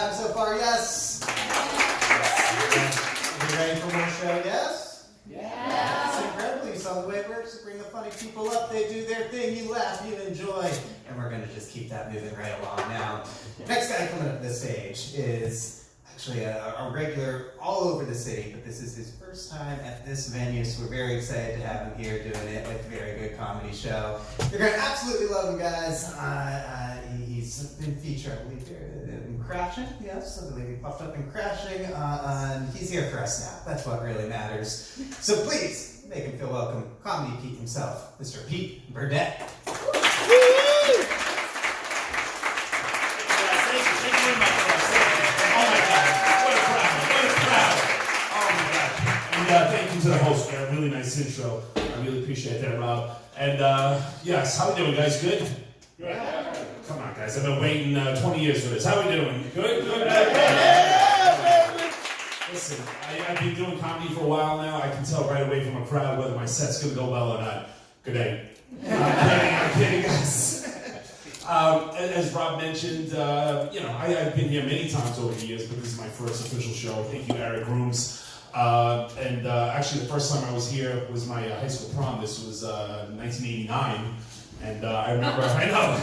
time so far? Yes? Are you ready for more show? Yes? Yeah. It's incredible. You saw the way it works. You bring the funny people up. They do their thing. You laugh. You enjoy. And we're going to just keep that moving right along now. Next guy coming up this stage is actually a regular all over the city, but this is his first time at this venue, so we're very excited to have him here doing it with a very good comedy show. You're going to absolutely love him, guys. He's been featured, I believe, here in Crashing. Yes, I believe he popped up in Crashing. And he's here for us now. That's what really matters. So please, make him feel welcome. Comedy Pete himself, Mr. Pete Burdette. Thank you to the host for a really nice intro. I really appreciate that, Rob. And yes, how we doing, guys? Good? Yeah. Come on, guys. I've been waiting 20 years for this. How we doing? Good? Good? Listen, I've been doing comedy for a while now. I can tell right away from a crowd whether my set's going to go well or not. Good day. I'm kidding, guys. As Rob mentioned, I've been here many times over the years, but this is my first official show. Thank you, Eric Grooms. Actually, the first time I was here was my high school prom. This was 1989, and I remember. I know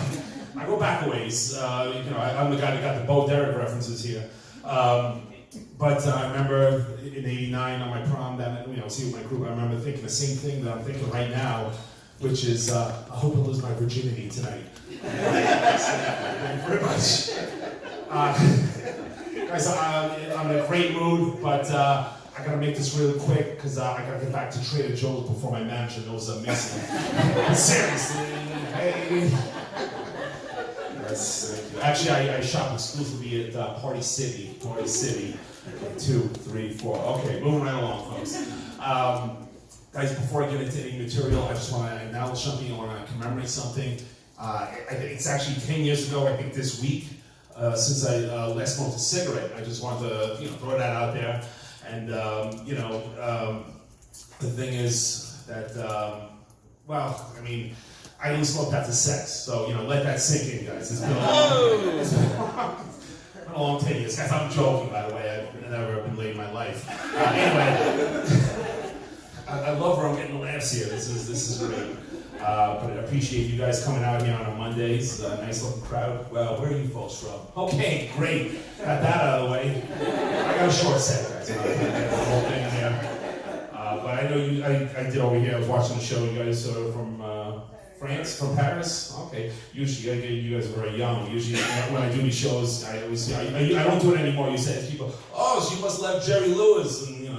I go back a ways. I'm the guy that got the Bo Derek references here. But I remember in '89 on my prom that I was here with my group. I remember thinking the same thing that I'm thinking right now, which is I hope I lose my virginity tonight. Thank you very much. Guys, I'm in a great mood, but I gotta make this really quick because I gotta get back to Trader Joe's before my manager knows I'm missing. Seriously, hey. Yes, thank you. Actually, I shop exclusively at Party City. 2, 3, 4. Okay, moving right along, folks. Guys, before I get into any material, I just want to acknowledge something. I want to commemorate something. It's actually 10 years ago, I think this week, since I last smoked a cigarette. I just wanted to throw that out there. And, the thing is that, I only smoked after sex, so, let that sink in, guys. It's been a long 10 years. Guys, I'm joking, by the way. I've never been laid in my life. Anyway, I love where I'm getting laughs here. This is great. But I appreciate you guys coming out here on a Monday. It's a nice looking crowd. Well, where are you folks from? Okay, great. Got that out of the way. I got a short set, guys. I'm not gonna get the whole thing here. But I know I did over here. I was watching the show. You guys are from France, from Paris? Okay. Usually, you guys are very young. Usually, when I do these shows, I don't do it anymore. You say to people, oh, she must love Jerry Lewis. And, you're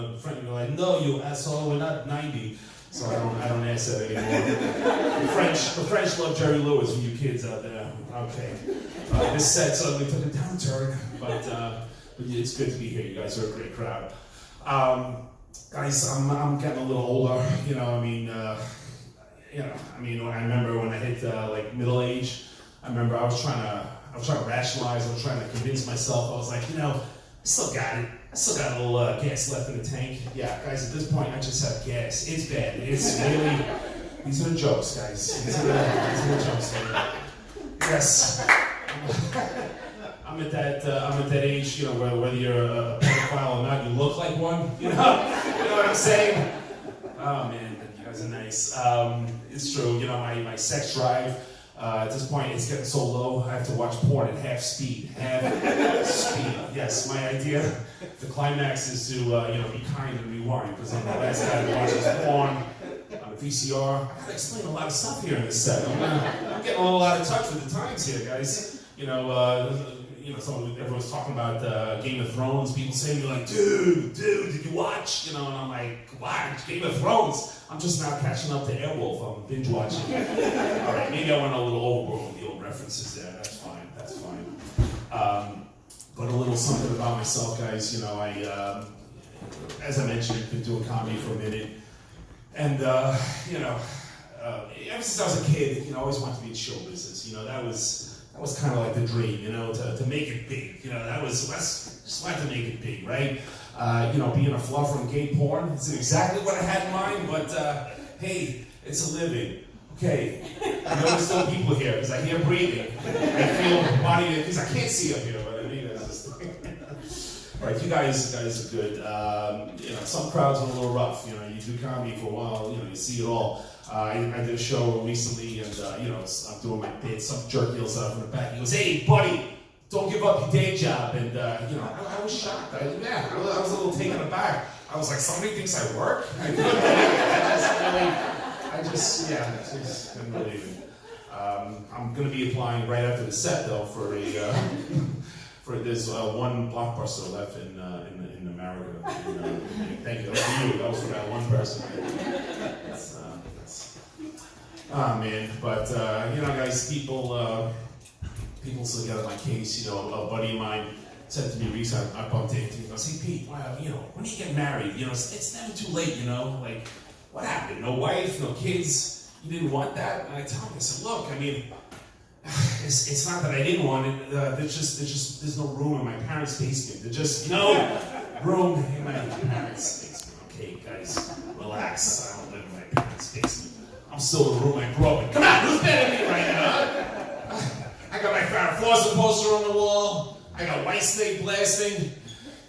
like, no, you asshole, we're not 90. So I don't answer that anymore. The French love Jerry Lewis for you kids out there. Okay. This set suddenly took a downturn, but it's good to be here. You guys are a great crowd. Guys, I'm getting a little older. I remember when I hit middle age. I remember I was trying to rationalize. I was trying to convince myself. I was like, I still got it. I still got a little gas left in the tank. Yeah, guys, at this point, I just have gas. It's bad. It's really, these are the jokes, guys. These are the jokes. Yes. I'm at that age, where whether you're a pedophile or not, you look like one. You know what I'm saying? Oh man, you guys are nice. It's true. My sex drive. At this point, it's getting so low, I have to watch porn at half speed. Yes, my idea, the climax is to, be kind and rewind, because I'm the last guy that watches porn on a VCR. I gotta explain a lot of stuff here in this set. I'm getting a little out of touch with the times here, guys. Everyone's talking about Game of Thrones. People saying, like, dude, did you watch? And I'm like, watch Game of Thrones. I'm just now catching up to Airwolf. I'm binge watching. All right, maybe I went a little overboard with the old references there. That's fine. But a little something about myself, guys. I, as I mentioned, been doing comedy for a minute, and ever since I was a kid, I always wanted to be in show business. That was kind of like the dream, to make it big. Just wanted to make it big, right? Being a fluffer in gay porn isn't exactly what I had in mind, but hey, it's a living. Okay, I know there's still people here because I hear breathing. I feel body, because I can't see up here, but I mean, that's just Right, you guys are good. You know, some crowds are a little rough. You know, you do comedy for a while. You know, you see it all. I did a show recently, and you know, I'm doing my bit. Some jerk yells out from the back. He goes, "Hey, buddy, don't give up your day job." And you know, I was shocked. I was a little taken aback. I was like, somebody thinks I work? I just couldn't believe it. I'm going to be applying right after the set, though, for a there's one blockbuster left in America. Thank you. That was for you. That was for that one person. Man. But you know, guys, people still get on my case. You know, a buddy of mine said to me recently, I bumped into him. He goes, "Hey Pete, wow, you know, when are you getting married? You know, it's never too late. You know, like, what happened? No wife, no kids. You didn't want that?" And I tell him, I said, "Look, I mean, it's not that I didn't want it. There's no room in my parents' basement. There's just no room in my parents' basement." Okay, guys, relax. I don't live in my parents' basement. I'm still in the room I grew up in. Come on, who's better than me right now? I got my Farrah Fawcett poster on the wall. I got White Snake blasting.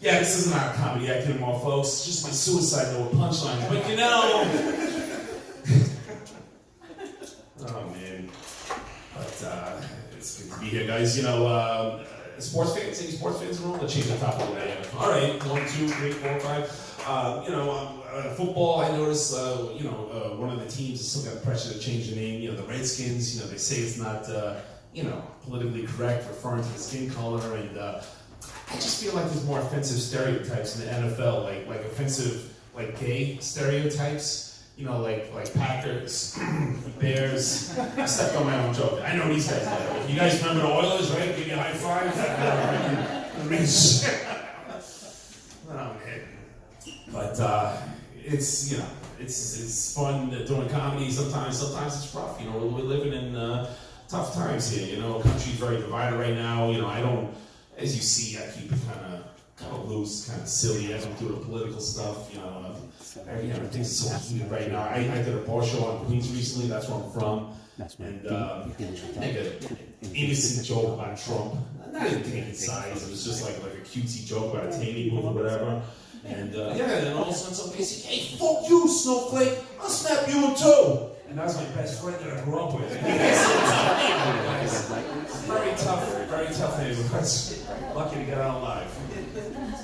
Yeah, this isn't a comedy act anymore, folks. It's just my suicide note punchline. But you know, oh man. But it's good to be here, guys. You know, sports fans, any sports fans in the room? Let's change the topic today. All right, 1, 2, 3, 4, 5. You know, football. I noticed. You know, one of the teams has still got pressure to change the name. You know, the Redskins. You know, they say it's not. You know, politically correct, referring to the skin color, and I just feel like there's more offensive stereotypes in the NFL, like offensive, like gay stereotypes. You know, like Packers, Bears. I stepped on my own joke. I know these guys. You guys remember the Oilers, right? Give you a high five. Oh man. But it's, you know, it's fun doing comedy. Sometimes it's rough. You know, we're living in tough times here. You know, country's very divided right now. You know, I don't, as you see, I keep it kind of loose, kind of silly. I don't do the political stuff. You know, everything's so heated right now. I did a bar show on Queens recently. That's where I'm from, and make an innocent joke about Trump. Not even taking sides. It was just like a cutesy joke about a tanning booth or whatever. And and then all of a sudden somebody said, "Hey, fuck you, snowflake! I'll snap you in two." And that was my best friend that I grew up with. Very tough neighborhoods. Lucky to get out alive.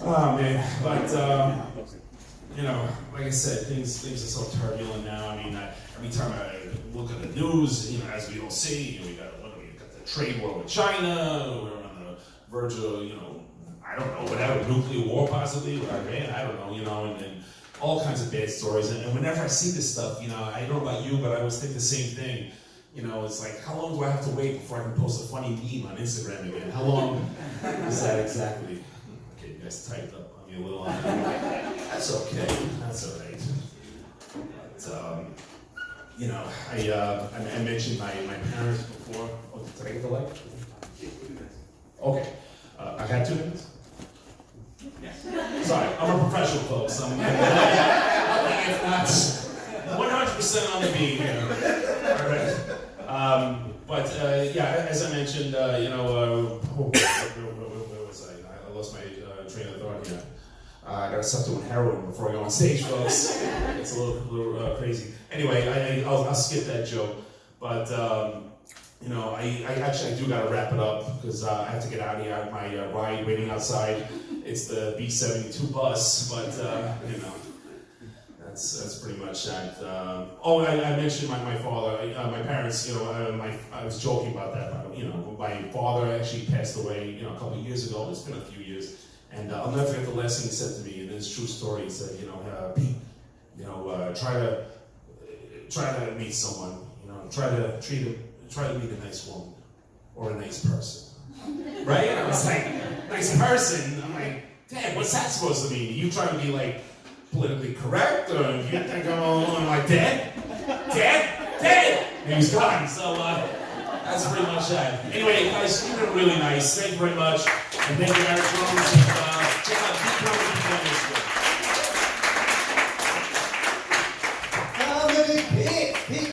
Oh man, but you know, like I said, things are so turbulent now. I mean, every time I look at the news, you know, as we all see, you know, we got the trade war with China. We're on the verge of, you know, I don't know, whatever, nuclear war possibly with Iran. I don't know, you know, and all kinds of bad stories. And whenever I see this stuff, you know, I don't know about you, but I always think the same thing. You know, it's like, how long do I have to wait before I can post a funny meme on Instagram again? How long is that exactly? Okay, you guys typed up on me a little. That's okay. That's all right. But, you know, I mentioned my parents before. Oh, did I get the light? Okay. I had 2 minutes? Sorry, I'm a professional, folks. I'm if not 100% on the beat here. All right. But yeah, as I mentioned, you know, where was I? I lost my train of thought here. I gotta stop doing heroin before I go on stage, folks. It's a little crazy. Anyway, I'll skip that joke. But you know, I actually do gotta wrap it up because I have to get out of here. I have my ride waiting outside. It's the B-72 bus, but you know, that's pretty much that. I mentioned my father, my parents. You know, I was joking about that. But, you know, my father actually passed away, you know, a couple of years ago. It's been a few years, and I'll never forget the last thing he said to me. And it's a true story. He said, you know, Pete, you know, try to meet someone. You know, try to meet a nice woman or a nice person. Right? And I was like, nice person. I'm like, Dad, what's that supposed to mean? Are you trying to be like politically correct, or you think I'm like dead? And he was gone. So that's pretty much that. Anyway, guys, you've been really nice. Thank you very much, and thank you, Eric Jones.